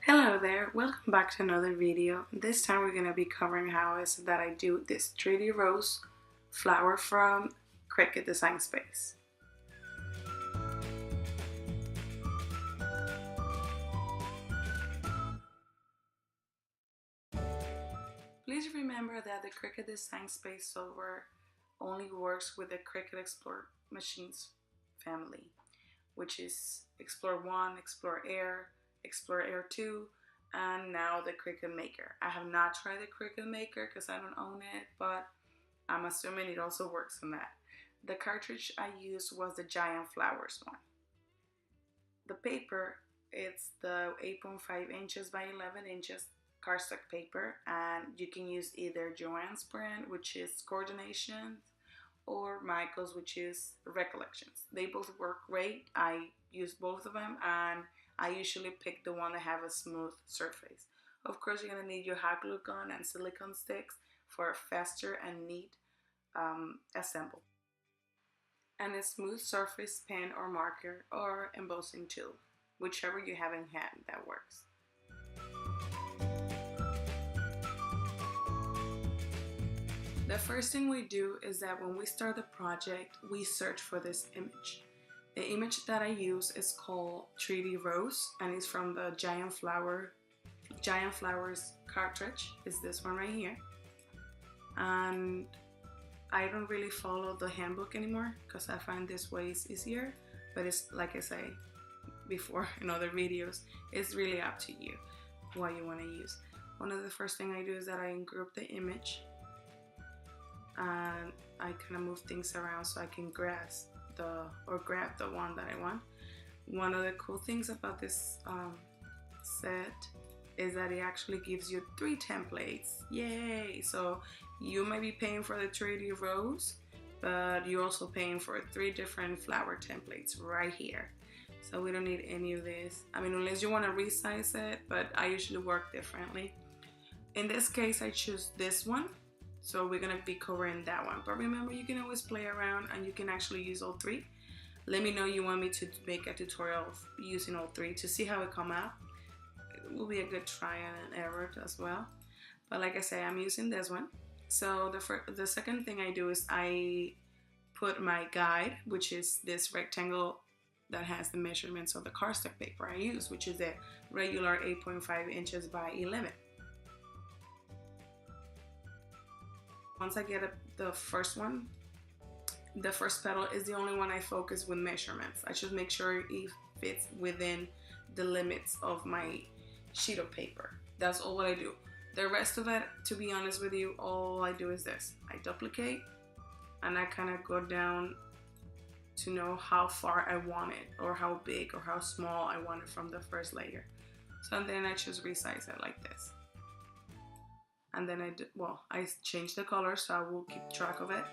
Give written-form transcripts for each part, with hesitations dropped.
Hello there, welcome back to another video. This time we're going to be covering how is that I do this 3D rose flower from Cricut Design Space. Please remember that the Cricut Design Space software only works with the Cricut Explore machines family, which is Explore 1, Explore Air, Explore Air 2, and now the Cricut Maker. I have not tried the Cricut Maker because I don't own it, but I'm assuming it also works on that. The cartridge I used was the Giant Flowers one. The paper, it's the 8.5 inches by 11 inches cardstock paper, and you can use either Joann's brand, which is Coordinations, or Michael's, which is Recollections. They both work great. I use both of them, and I usually pick the one that have a smooth surface. Of course, you're gonna need your hot glue gun and silicone sticks for a faster and neat assemble. And a smooth surface pen or marker or embossing tool, whichever you have in hand that works. The first thing we do is that when we start the project, we search for this image. The image that I use is called 3D Rose, and it's from the Giant Flowers cartridge. Is this one right here. And I don't really follow the handbook anymore because I find this way is easier, but it's like I say before in other videos, it's really up to you what you want to use. One of the first thing I do is that I group the image, and I kind of move things around so I can grab the one that I want. One of the cool things about this set is that it actually gives you 3 templates. Yay! So you might be paying for the 3D rose, but you're also paying for 3 different flower templates right here. So we don't need any of this. I mean, unless you want to resize it, but I usually work differently. In this case, I choose this one. So we're gonna be covering that one. But remember, you can always play around and you can actually use all 3. Let me know you want me to make a tutorial of using all 3 to see how it come out. It will be a good try and error as well. But like I say, I'm using this one. So the second thing I do is I put my guide, which is this rectangle that has the measurements of the cardstock paper I use, which is the regular 8.5 inches by 11. Once I get the first one, the first petal is the only one I focus with measurements. I just make sure it fits within the limits of my sheet of paper. That's all what I do. The rest of it, to be honest with you, all I do is this. I duplicate and I kind of go down to know how far I want it, or how big or how small I want it from the first layer. So then I just resize it like this. And then I changed the color so I will keep track of it.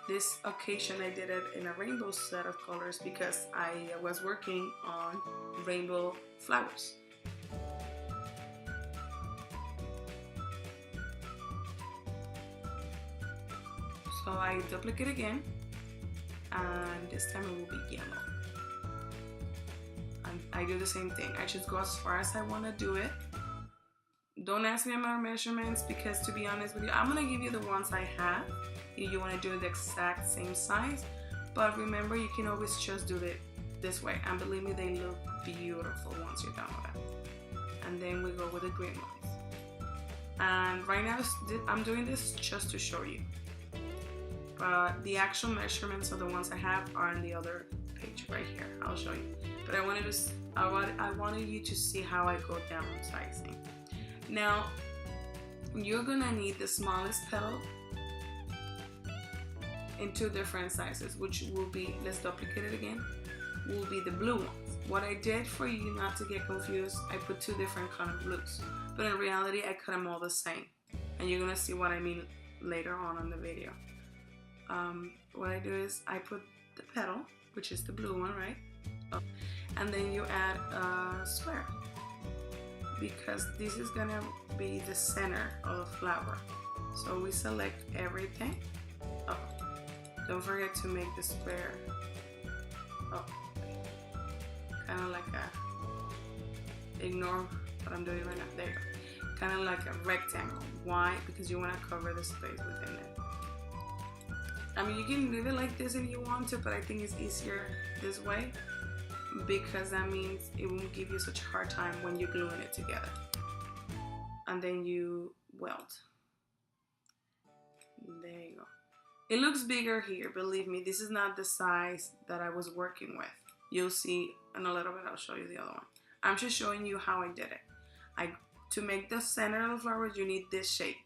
This occasion I did it in a rainbow set of colors because I was working on rainbow flowers. So I duplicate again, and this time it will be yellow. And I do the same thing. I just go as far as I want to do it. Don't ask me about measurements because, to be honest with you, I'm gonna give you the ones I have. If you want to do the exact same size, but remember, you can always just do it this way, and believe me, they look beautiful once you're done with it. And then we go with the green ones. And right now I'm doing this just to show you, but the actual measurements of the ones I have are on the other page right here. I'll show you, but I wanted you to see how I go down sizing. Now, you're gonna need the smallest petal in 2 different sizes, which will be, let's duplicate it again, will be the blue ones. What I did for you not to get confused, I put 2 different kind of blues, but in reality I cut them all the same, and you're gonna see what I mean later on in the video. What I do is I put the petal, which is the blue one, right? And then you add a square, because this is gonna be the center of the flower. So we select everything. Oh, don't forget to make the square kind of like a ignore what I'm doing right now. There you go. Kind of like a rectangle. Why? Because you want to cover the space within it. I mean, you can leave it like this if you want to, but I think it's easier this way because that means it won't give you such a hard time when you're gluing it together. And then you weld. There you go. It looks bigger here, believe me. This is not the size that I was working with. You'll see in a little bit, I'll show you the other one. I'm just showing you how I did it. To make the center of the flowers, you need this shape.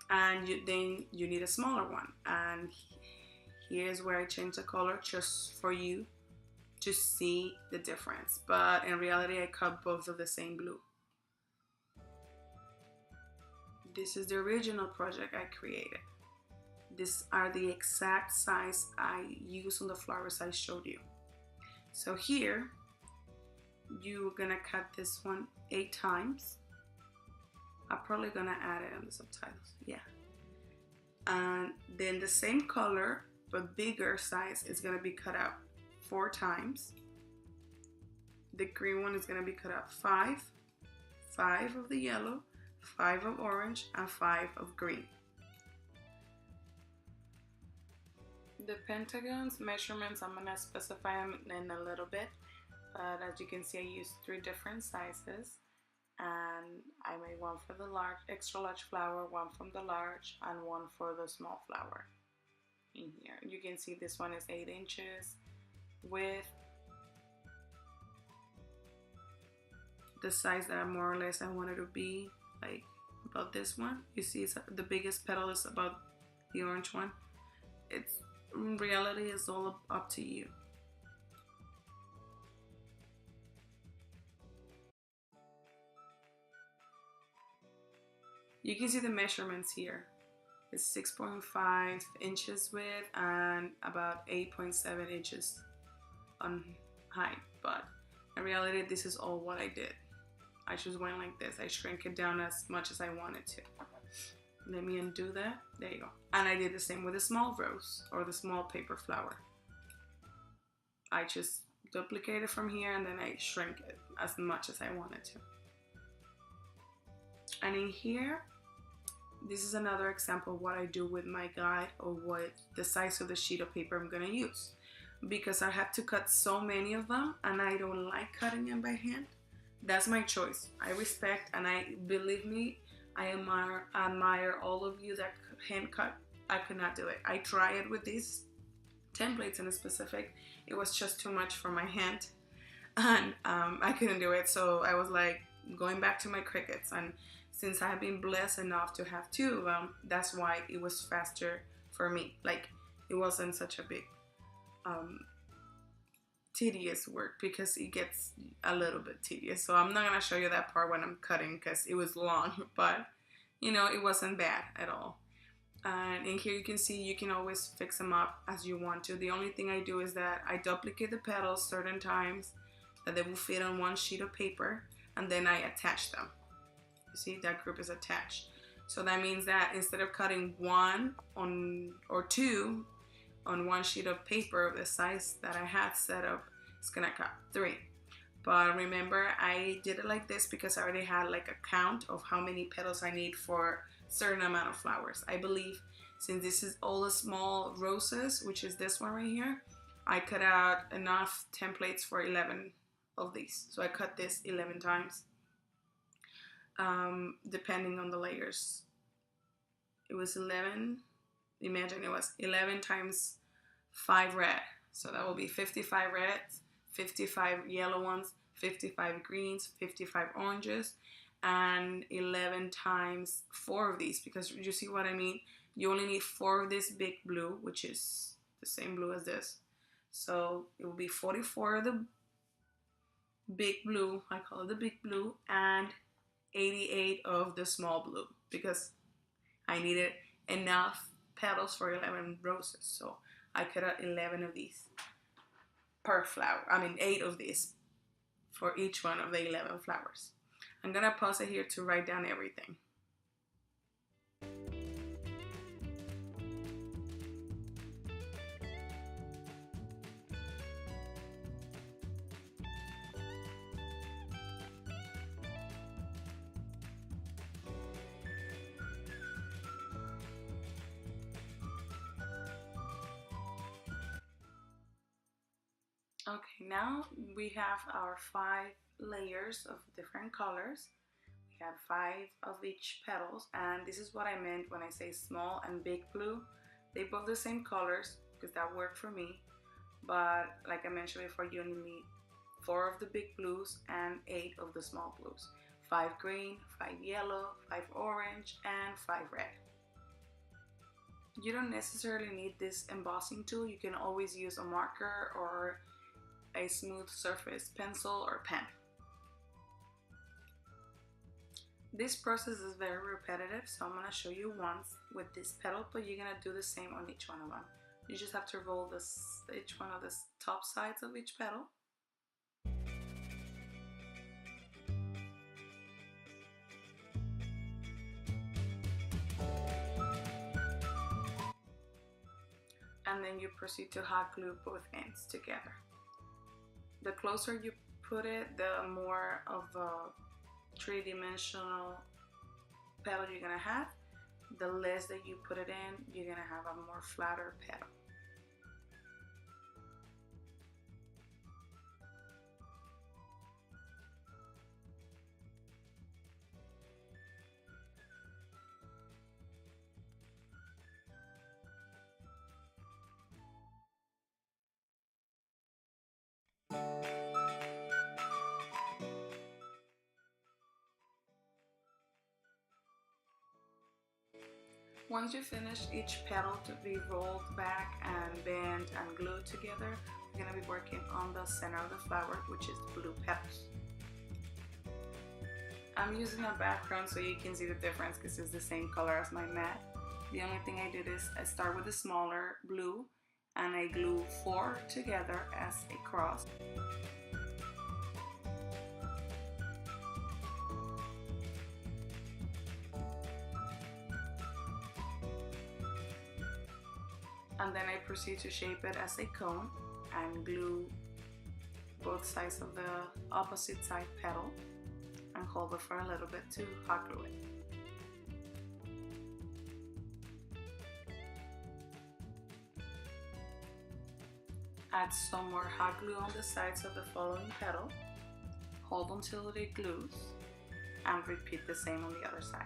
And then you need a smaller one. And here's where I change the color just for you to see the difference. But in reality, I cut both of the same blue. This is the original project I created. These are the exact size I used on the flowers I showed you. So here, you're gonna cut this one 8 times. I'm probably gonna add it on the subtitles, yeah. And then the same color, but bigger size, is gonna be cut out 4 times. The green one is gonna be cut out 5, 5 of the yellow, 5 of orange, and 5 of green. The pentagons measurements, I'm gonna specify them in a little bit, but as you can see, I used 3 different sizes, and I made one for the large, extra large flower, one from the large, and one for the small flower. In here, you can see this one is 8 inches with the size that more or less I wanted to be, like about this one. You see, the biggest petal is about the orange one. It's in reality, it's all up to you. You can see the measurements here. It's 6.5 inches width and about 8.7 inches on height. But in reality, this is all what I did. I just went like this. I shrank it down as much as I wanted to. Let me undo that. There you go. And I did the same with the small rose or the small paper flower. I just duplicated from here and then I shrink it as much as I wanted to. And in here, this is another example of what I do with my guide or what the size of the sheet of paper I'm gonna use. Because I have to cut so many of them and I don't like cutting them by hand. That's my choice. I respect and believe me, I admire all of you that hand cut. I could not do it. I tried it with these templates in specific. It was just too much for my hand and I couldn't do it. So I was like going back to my Cricuts, and since I have been blessed enough to have 2 of them, that's why it was faster for me. Like, it wasn't such a big tedious work, because it gets a little bit tedious. So I'm not gonna show you that part when I'm cutting because it was long, but you know, it wasn't bad at all. And in here you can see you can always fix them up as you want to. The only thing I do is that I duplicate the petals certain times that they will fit on one sheet of paper, and then I attach them. You see, that group is attached. So that means that instead of cutting 1 or 2 on one sheet of paper of the size that I had set up, it's gonna cut 3. But remember, I did it like this because I already had like a count of how many petals I need for a certain amount of flowers. I believe since this is all the small roses, which is this one right here, I cut out enough templates for 11 of these. So I cut this 11 times, depending on the layers. It was 11. Imagine it was 11 times 5 red. So that will be 55 reds, 55 yellow ones, 55 greens, 55 oranges, and 11 times 4 of these, because you see what I mean? You only need 4 of this big blue, which is the same blue as this. So it will be 44 of the big blue, I call it the big blue, and 88 of the small blue, because I needed enough petals for 11 roses. So I cut out 11 of these per flower. I mean 8 of these for each one of the 11 flowers. I'm gonna pause it here to write down everything. Okay, now we have our 5 layers of different colors. We have 5 of each petals, and this is what I meant when I say small and big blue. They both the same colors because that worked for me, but like I mentioned before, you only need 4 of the big blues and 8 of the small blues. 5 green, 5 yellow, 5 orange, and 5 red. You don't necessarily need this embossing tool. You can always use a marker or a smooth surface pencil or pen. This process is very repetitive, so I'm going to show you once with this petal, but you're going to do the same on each one of them. You just have to roll each one of the top sides of each petal. And then you proceed to hot glue both ends together. The closer you put it, the more of a three-dimensional petal you're gonna have. The less that you put it in, you're gonna have a more flatter petal. Once you finish each petal to be rolled back and bent and glued together, we're going to be working on the center of the flower, which is the blue petals. I'm using a background so you can see the difference because it's the same color as my mat. The only thing I did is I start with the smaller blue and I glue 4 together as a cross. And then I proceed to shape it as a cone and glue both sides of the opposite side petal and hold it for a little bit to hot glue it. Add some more hot glue on the sides of the following petal, hold until it glues, and repeat the same on the other side.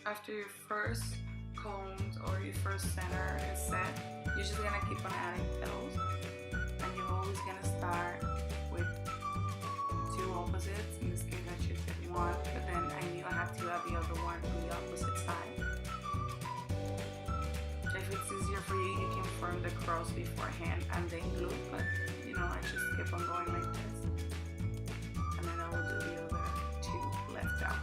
After your first cone or your first center is set, you're just gonna keep on adding petals, and you're always gonna start with 2 opposites. In this case, I just did 1, but then I knew I had to add the other one on the opposite side. If it's easier for you, you can form the cross beforehand and then glue, but you know, I just keep on going like this, and then I will do the other 2 left out.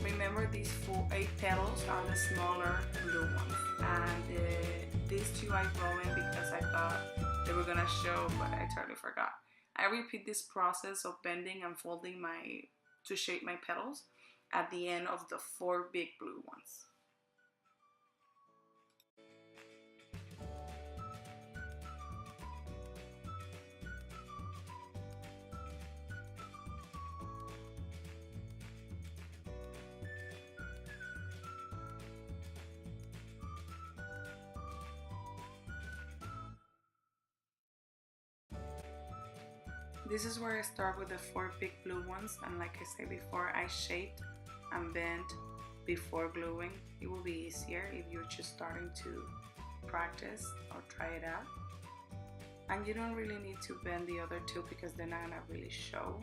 Remember, these 8 petals are the smaller blue ones, and these 2 I roll in because I thought they were gonna show, but I totally forgot. I repeat this process of bending and folding to shape my petals at the end of the 4 big blue ones. This is where I start with the 4 big blue ones, and like I said before, I shaped and bent before gluing. It will be easier if you're just starting to practice or try it out. And you don't really need to bend the other 2 because they're not gonna really show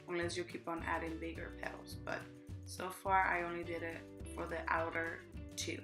unless you keep on adding bigger petals, but so far I only did it for the outer 2.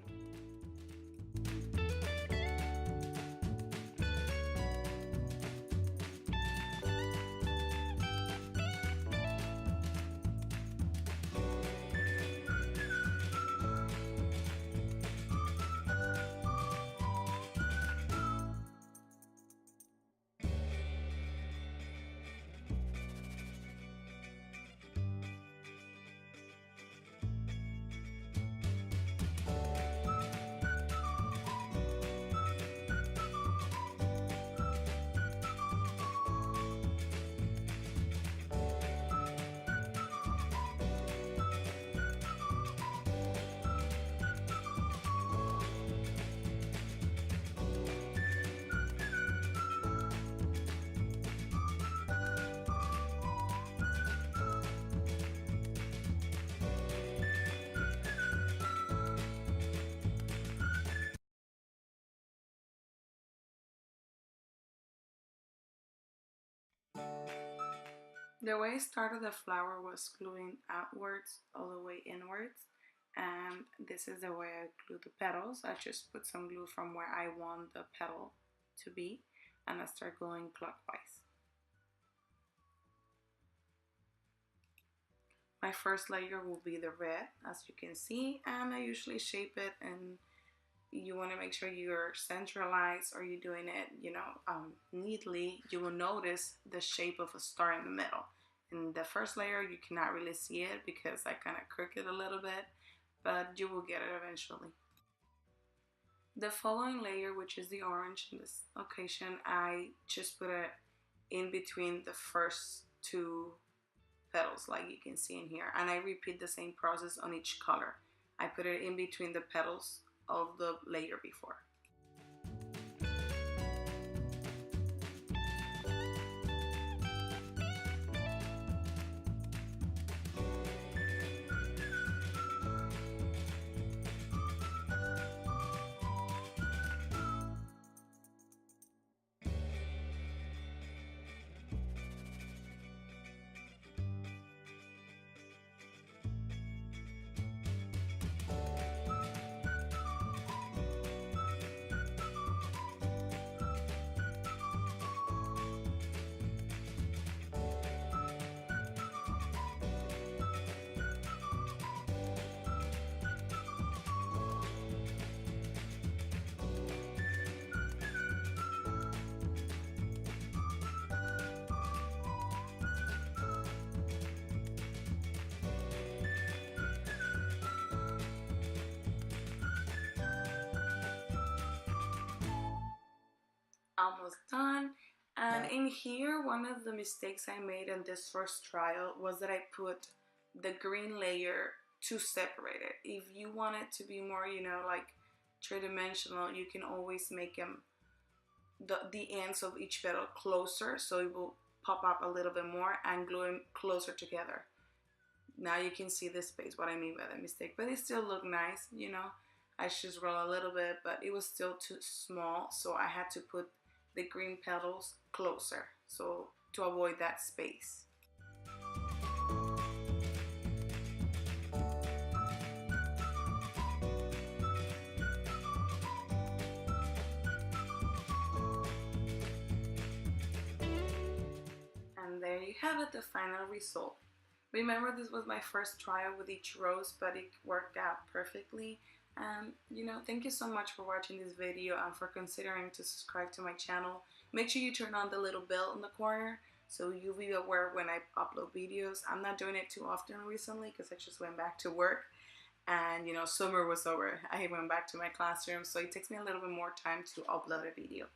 The way I started the flower was gluing outwards all the way inwards, and this is the way I glue the petals. I just put some glue from where I want the petal to be, and I start going clockwise. My first layer will be the red, as you can see, and I usually shape it, and you want to make sure you're centralized or you're doing it, neatly. You will notice the shape of a star in the middle. In the first layer, you cannot really see it because I kind of crook it a little bit, but you will get it eventually. The following layer, which is the orange in this occasion, I just put it in between the first two petals, like you can see in here, and I repeat the same process on each color. I put it in between the petals of the layer before. Almost done. And in here, one of the mistakes I made in this first trial was that I put the green layer too separated. If you want it to be more, like three-dimensional, you can always make them the ends of each petal closer, so it will pop up a little bit more, and glue them closer together. Now you can see the space, what I mean by the mistake, but it still looked nice. I just roll a little bit, but it was still too small, so I had to put the green petals closer, so to avoid that space. And there you have it, the final result. Remember, this was my first trial with each rose, but it worked out perfectly. And thank you so much for watching this video and for considering to subscribe to my channel. Make sure you turn on the little bell in the corner so you'll be aware when I upload videos. I'm not doing it too often recently because I just went back to work, and summer was over. I went back to my classroom, so it takes me a little bit more time to upload a video.